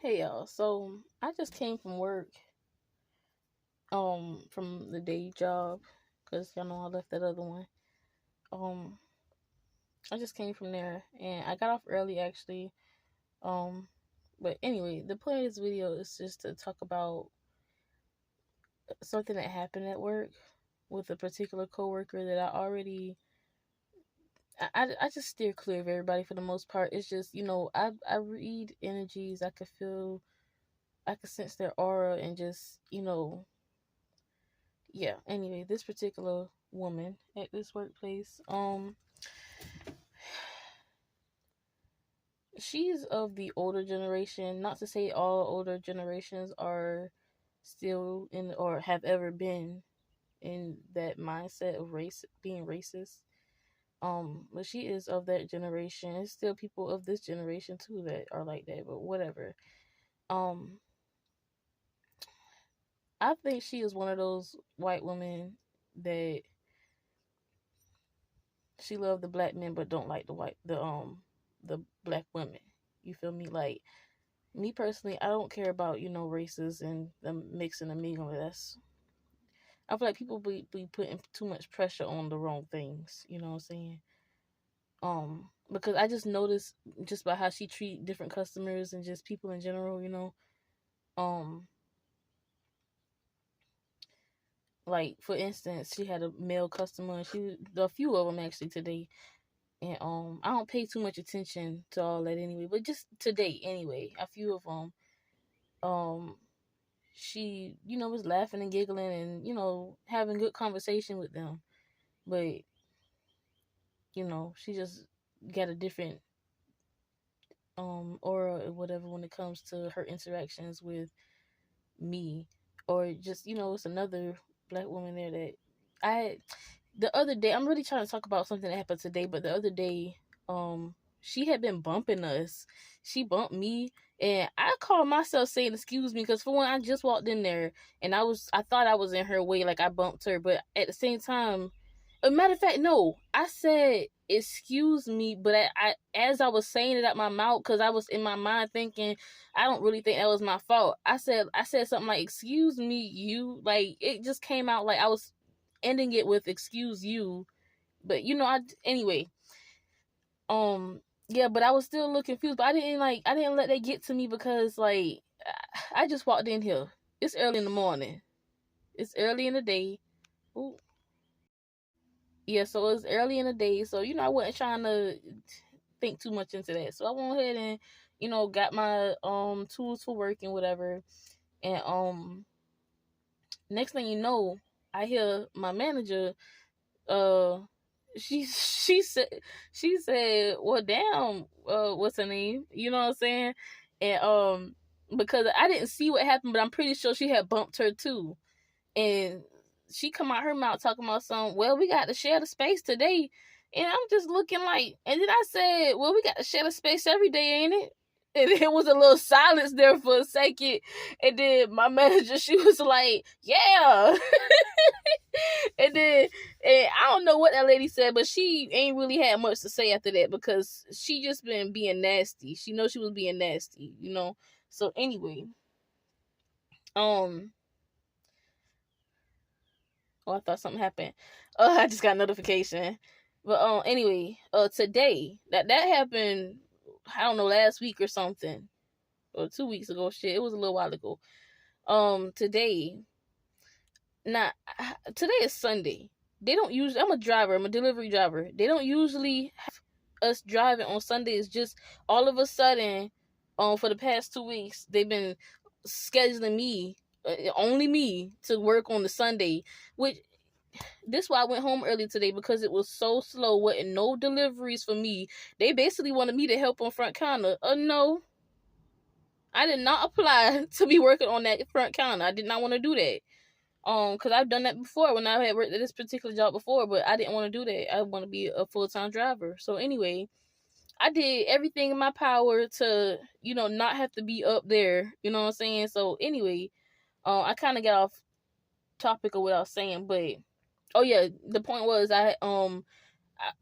Hey y'all, so I just came from work, from the day job, cause y'all know I left that other one. Um, I just came from there, and I got off early actually. Um, but anyway, the point of this video is just to talk about something that happened at work with a particular coworker that I already. I just steer clear of everybody for the most part. It's just I read energies. I could feel, I could sense their aura, and just yeah, anyway, this particular woman at this workplace, she's of the older generation. Not to say all older generations are still in or have ever been in that mindset of race, being racist. But she is of that generation. There's still people of this generation too that are like that, but whatever. um I think she is one of those white women that she loved the black men but don't like the black women. You feel me? Like, me personally, I don't care about races and the mixing and mingling. That's, I feel like people be putting too much pressure on the wrong things. You know what I'm saying? Because I just noticed just by how she treat different customers and just people in general. Um, like for instance, she had a male customer, and a few of them actually today. And I don't pay too much attention to all that anyway, but just today anyway, a few of them, um she was laughing and giggling and having good conversation with them. But she just got a different aura or whatever when it comes to her interactions with me. Or just it's another black woman there that I the other day, I'm really trying to talk about something that happened today, but the other day, she had been bumping us. She bumped me, and I called myself saying excuse me, because for one, I just walked in there, and I thought I was in her way, like I bumped her. But at the same time, a matter of fact, no, I said excuse me, but as I was saying it out my mouth, because I was in my mind thinking, I don't really think that was my fault. I said something like excuse me, you, like it just came out like I was ending it with excuse you. But I anyway, yeah, but I was still a little confused. But I didn't let that get to me, because like I just walked in here. It's early in the morning. It's early in the day. Ooh. Yeah, so it's early in the day. So I wasn't trying to think too much into that. So I went ahead and got my tools for work and whatever. And next thing you know, I hear my manager, uh she said, well, damn, what's her name, you know what I'm saying? And because I didn't see what happened, but I'm pretty sure she had bumped her too. And she come out her mouth talking about something, well, we got to share the space today. And I'm just looking like, and then I said, well, we got to share the space every day, ain't it? And there was a little silence there for a second. And then my manager, she was like, yeah. and then and I don't know what that lady said, but she ain't really had much to say after that, because she just been being nasty. She knows she was being nasty. So anyway, um, oh, I thought something happened. I just got a notification. But anyway, today that happened. I don't know, last week or something, or 2 weeks ago. Shit, it was a little while ago. Today, not today is Sunday. They don't usually. I'm a driver. I'm a delivery driver. They don't usually have us driving on Sundays. Just all of a sudden, for the past 2 weeks, they've been scheduling me, only me, to work on the Sunday. Which, this why I went home early today, because it was so slow. Wasn't no deliveries for me. They basically wanted me to help on front counter. No, I did not apply to be working on that front counter. I did not want to do that. Because I've done that before when I had worked at this particular job before, but I didn't want to do that. I want to be a full-time driver. So anyway, I did everything in my power to, not have to be up there. You know what I'm saying? So anyway, I kind of got off topic of what I was saying, but oh yeah, the point was I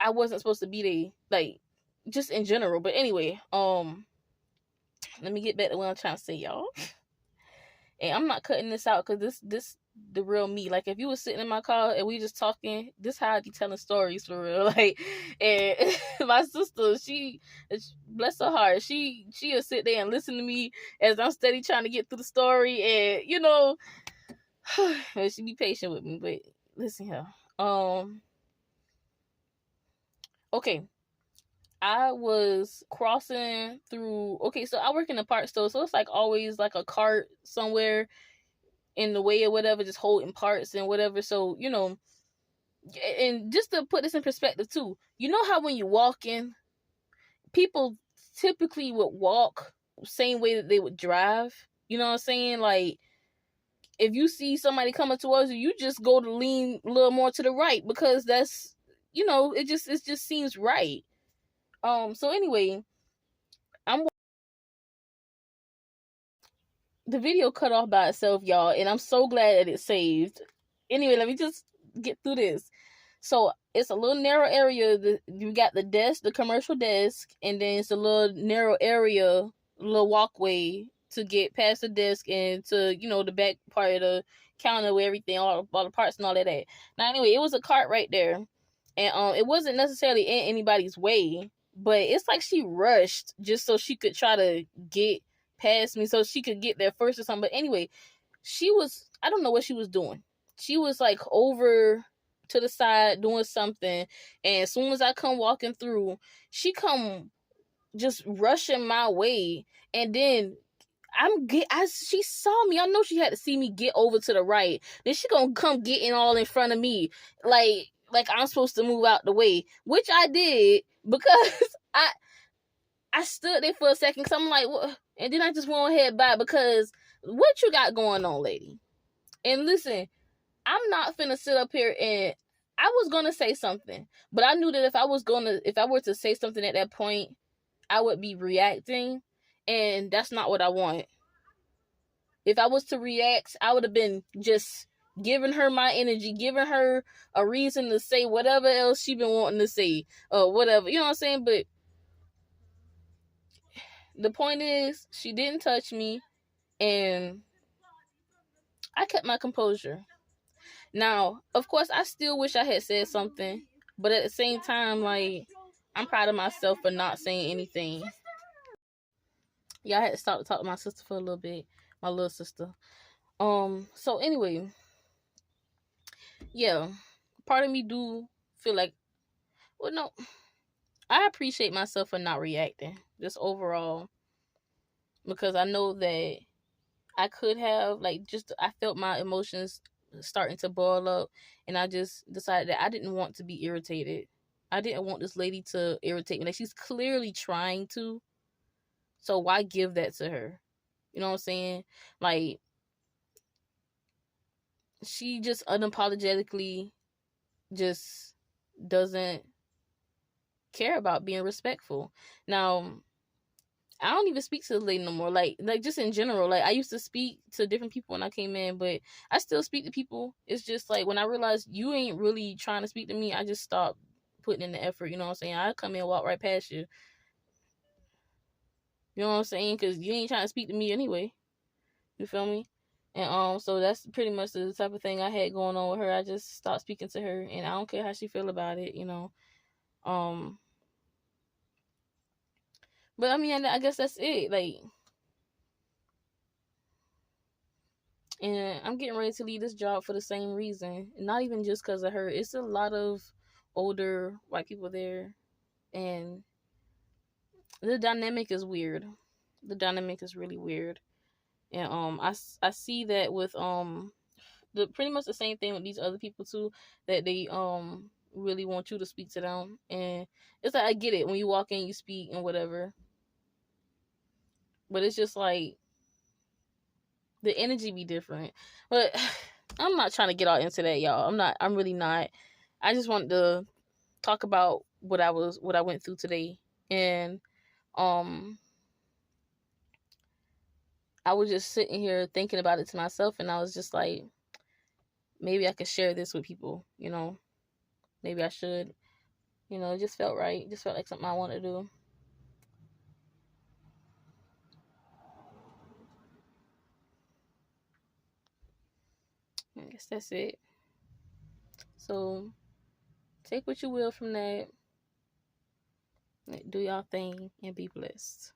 wasn't supposed to be there, like, just in general. But anyway, let me get back to what I'm trying to say, y'all. And I'm not cutting this out because this the real me. Like if you was sitting in my car and we just talking, this how I be telling stories for real. Like, and my sister, she bless her heart, she'll sit there and listen to me as I'm steady trying to get through the story, and and she be patient with me. But listen here, okay. I was crossing through. Okay, so I work in a parts store, so it's like always like a cart somewhere in the way or whatever, just holding parts and whatever. So, and just to put this in perspective too, you know how when you walk in, people typically would walk same way that they would drive. You know what I'm saying? Like if you see somebody coming towards you, you just go to lean a little more to the right because that's it just seems right. So anyway, I'm the video cut off by itself, y'all, and I'm so glad that it saved. Anyway, let me just get through this. So it's a little narrow area. You got the desk, the commercial desk, and then it's a little narrow area, little walkway to get past the desk and to the back part of the counter where everything, all the parts and all that. Now, anyway, it was a cart right there, and it wasn't necessarily in anybody's way, but it's like she rushed just so she could try to get past me so she could get there first or something. But anyway, I don't know what she was doing. She was like over to the side doing something, and as soon as I come walking through, she come just rushing my way, and then she saw me. I know she had to see me get over to the right. Then she gonna come getting all in front of me, like I'm supposed to move out the way, which I did because I stood there for a second because I'm like, what? And then I just went ahead by because what you got going on, lady? And listen, I'm not finna sit up here and I was gonna say something, but I knew that if I were to say something at that point, I would be reacting, and that's not what I want. If I was to react, I would have been just giving her my energy, giving her a reason to say whatever else she been wanting to say, or whatever. You know what I'm saying? But the point is, she didn't touch me, and I kept my composure. Now, of course, I still wish I had said something, but at the same time, like, I'm proud of myself for not saying anything. Yeah, I had to stop to talk to my sister for a little bit, my little sister. So anyway, yeah, part of me do feel like, well, no, I appreciate myself for not reacting, just overall, because I know that I could have, like, I felt my emotions starting to boil up, and I just decided that I didn't want to be irritated. I didn't want this lady to irritate me. Like, she's clearly trying to, so why give that to her? You know what I'm saying? Like, she just unapologetically just doesn't care about being respectful. Now, I don't even speak to the lady no more. Like just in general. Like I used to speak to different people when I came in, but I still speak to people. It's just like when I realized you ain't really trying to speak to me, I just stopped putting in the effort. You know what I'm saying? I come in and walk right past you. You know what I'm saying? Because you ain't trying to speak to me anyway. You feel me? And so that's pretty much the type of thing I had going on with her. I just stopped speaking to her, and I don't care how she feel about it. But I mean, I guess that's it. Like, and I'm getting ready to leave this job for the same reason. Not even just because of her. It's a lot of older white people there, and the dynamic is weird. The dynamic is really weird, and I see that with the pretty much the same thing with these other people too. That they really want you to speak to them, and it's like I get it when you walk in, you speak and whatever, but it's just like the energy be different. But I'm not trying to get all into that, y'all. I'm really not. I just wanted to talk about what I went through today. And I was just sitting here thinking about it to myself, and I was just like, maybe I could share this with people, Maybe I should. It just felt right. It just felt like something I wanted to do. I guess that's it. So take what you will from that. Do y'all thing and be blessed.